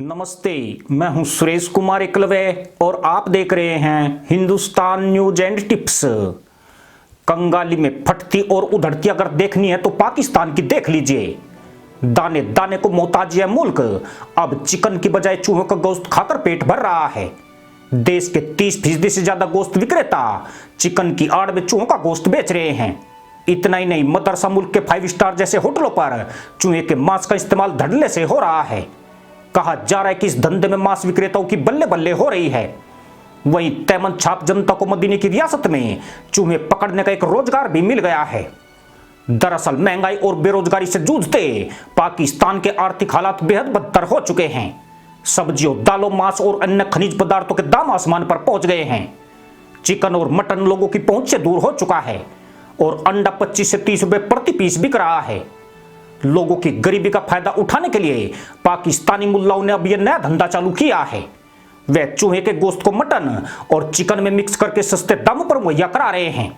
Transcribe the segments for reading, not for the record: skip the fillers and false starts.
नमस्ते, मैं हूं सुरेश कुमार एकलवे और आप देख रहे हैं हिंदुस्तान न्यूज एंड टिप्स। कंगाली में फटती और उधड़ती अगर देखनी है तो पाकिस्तान की देख लीजिए। दाने दाने को मोहताज है मुल्क, अब चिकन की बजाय चूहों का गोश्त खाकर पेट भर रहा है। देश के 30% से ज्यादा गोश्त विक्रेता चिकन की आड़ में चूहों का गोश्त बेच रहे हैं। इतना ही नहीं, मदरसा मुल्क के 5 स्टार जैसे होटलों पर चूहे के मांस का इस्तेमाल धड़ल्ले से हो रहा है। कहा जा रहा है कि इस धंधे में मांस विक्रेताओं की बल्ले बल्ले हो रही है। वहीं तैमन छाप जनता को मदीने की रियासत में चूहे पकड़ने का एक रोजगार भी मिल गया है। दरअसल महंगाई और बेरोजगारी से जूझते पाकिस्तान के आर्थिक हालात बेहद बदतर हो चुके हैं। सब्जियों, दालों, मांस और अन्य खनिज पदार्थों के दाम आसमान पर पहुंच गए हैं। चिकन और मटन लोगों की पहुंच से दूर हो चुका है और अंडा 25 से 30 रुपए प्रति पीस बिक रहा है। लोगों की गरीबी का फायदा उठाने के लिए पाकिस्तानी मुल्लाओं ने अब यह नया धंधा चालू किया है। वे चूहे के गोश्त को मटन और चिकन में मिक्स करके सस्ते दामों पर मुहैया करा रहे हैं।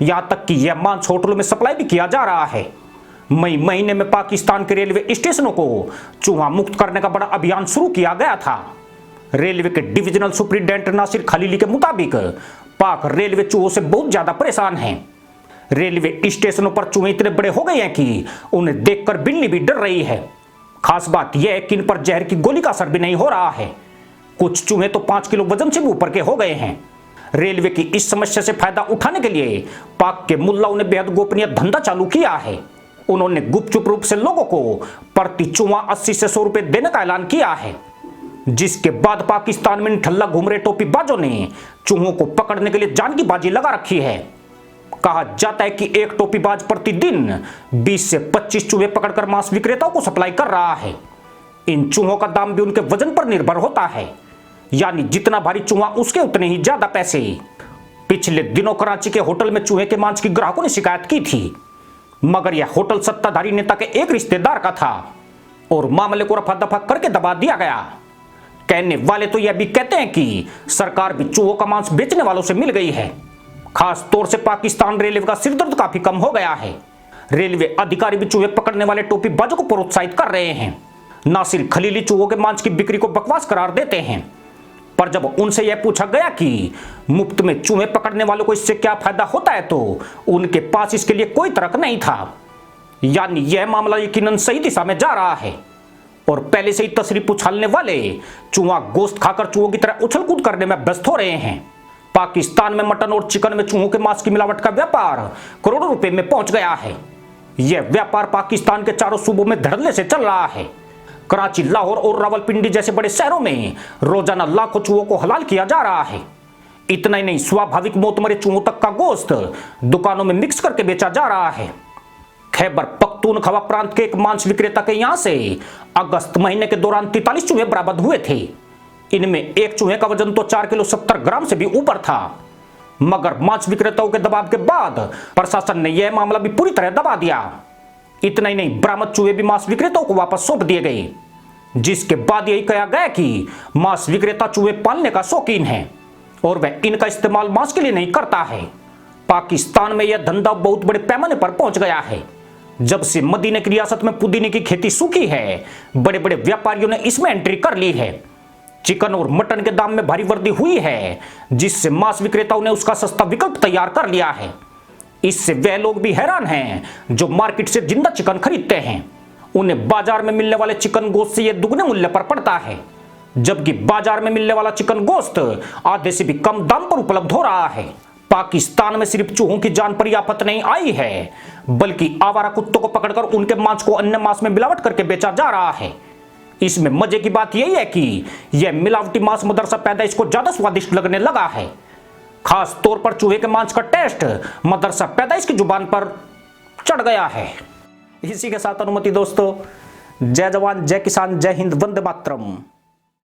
यहां तक कि यह मांस होटलों में सप्लाई भी किया जा रहा है। मई महीने में पाकिस्तान के रेलवे स्टेशनों को चूहा मुक्त करने का बड़ा अभियान शुरू किया गया था। रेलवे के डिविजनल सुपरिटेंडेंट नासिर खलीली के मुताबिक पाक रेलवे चूहों से बहुत ज्यादा परेशान है। रेलवे स्टेशनों पर चूहे इतने बड़े हो गए हैं कि उन्हें देखकर बिल्ली भी डर रही है। खास बात यह है कि इन पर जहर की गोली का असर भी नहीं हो रहा है। कुछ चूहे तो 5 किलो वजन से भी ऊपर के हो गए हैं। रेलवे की इस समस्या से फायदा उठाने के लिए पाक के मुल्लाओं ने बेहद गोपनीय धंधा चालू किया है। उन्होंने गुपचुप रूप से लोगों को प्रति चूहा 80 से 100 रुपए देने का ऐलान किया है, जिसके बाद पाकिस्तान में ठल्ला घूम रहे टोपीबाजों ने चूहों को पकड़ने के लिए जान की बाजी लगा रखी है। कहा जाता है कि एक टोपीबाज प्रतिदिन 20 से 25 चूहे पकड़कर मांस विक्रेताओं को सप्लाई कर रहा है। इन चूहों का दाम भी उनके वजन पर निर्भर होता है, यानी जितना भारी चूहा उसके उतने ही ज्यादा पैसे। पिछले दिनों कराची के होटल में चूहे के मांस की ग्राहकों ने शिकायत की थी, मगर यह होटल सत्ताधारी नेता के एक रिश्तेदार का था और मामले को रफा दफा करके दबा दिया गया। कहने वाले तो यह भी कहते हैं कि सरकार भी चूहों का मांस बेचने वालों से मिल गई है। खास तौर से पाकिस्तान रेलवे का सिरदर्द काफी कम हो गया है। रेलवे अधिकारी भी चूहे पकड़ने वाले टोपीबाजों को प्रोत्साहित कर रहे हैं। नासिर खलीली चूहों के मांस की बिक्री को बकवास करार देते हैं, पर जब उनसे यह पूछा गया कि मुफ्त में चूहे पकड़ने वालों को इससे क्या फायदा होता है तो उनके पास इसके लिए कोई तर्क नहीं था। यानी यह मामला यकीनन सही दिशा में जा रहा है और पहले से ही तशरीफ उछालने वाले चूहा गोश्त खाकर चूहों की तरह उछल कूद करने में व्यस्त हो रहे हैं। पाकिस्तान में मटन और चिकन में चूहों के मांस की मिलावट का व्यापार करोड़ों रुपए में पहुंच गया है। यह व्यापार पाकिस्तान के चारों सूबों में धड़ल्ले से चल रहा है। कराची, लाहौर और रावलपिंडी जैसे बड़े शहरों में रोजाना लाखों चूहों को हलाल किया जा रहा है। इतना ही नहीं, स्वाभाविक मौत मरे चूहों तक का गोश्त दुकानों में मिक्स करके बेचा जा रहा है। खैबर पख्तूनख्वा प्रांत के एक मांस विक्रेता के यहां से अगस्त महीने के दौरान 43 चूहे बरामद हुए थे। इनमें एक चूहे का वजन तो 4 किलो 70 ग्राम से भी ऊपर था, मगर मांस विक्रेताओं के दबाव के बाद प्रशासन ने यह मामला भी पूरी तरह दबा दिया। इतना ही नहीं, बरामद चूहे भी मांस विक्रेताओं को वापस सौंप दिए गए, जिसके बाद यही कहा गया कि मांस विक्रेता चूहे पालने का शौकीन है और वह इनका इस्तेमाल मांस के लिए नहीं करता है। पाकिस्तान में यह धंधा बहुत बड़े पैमाने पर पहुंच गया है। जब से मदीने की रियासत में पुदीने की खेती सूखी है, बड़े बड़े व्यापारियों ने इसमें एंट्री कर ली है। चिकन और मटन के दाम में भारी वृद्धि हुई है, जिससे मांस विक्रेताओं ने उसका सस्ता विकल्प तैयार कर लिया है। इससे वे लोग भी हैरान हैं जो मार्केट से जिंदा चिकन खरीदते हैं। उन्हें बाजार में मिलने वाले चिकन गोश्त से यह दुगने मूल्य पर पड़ता है, जबकि बाजार में मिलने वाला चिकन गोश्त आधे से भी कम दाम पर उपलब्ध हो रहा है। पाकिस्तान में सिर्फ चूहों की जान पर आफत नहीं आई है, बल्कि आवारा कुत्तों को पकड़कर उनके मांस को अन्य मांस में मिलावट करके बेचा जा रहा है। इसमें मजे की बात यही है कि यह मिलावटी मांस मदरसा पैदाइश को ज्यादा स्वादिष्ट लगने लगा है। खास तौर पर चूहे के मांस का टेस्ट मदरसा पैदाइश की जुबान पर चढ़ गया है। इसी के साथ अनुमति दोस्तों, जय जवान, जय किसान, जय हिंद, वंदे मातरम।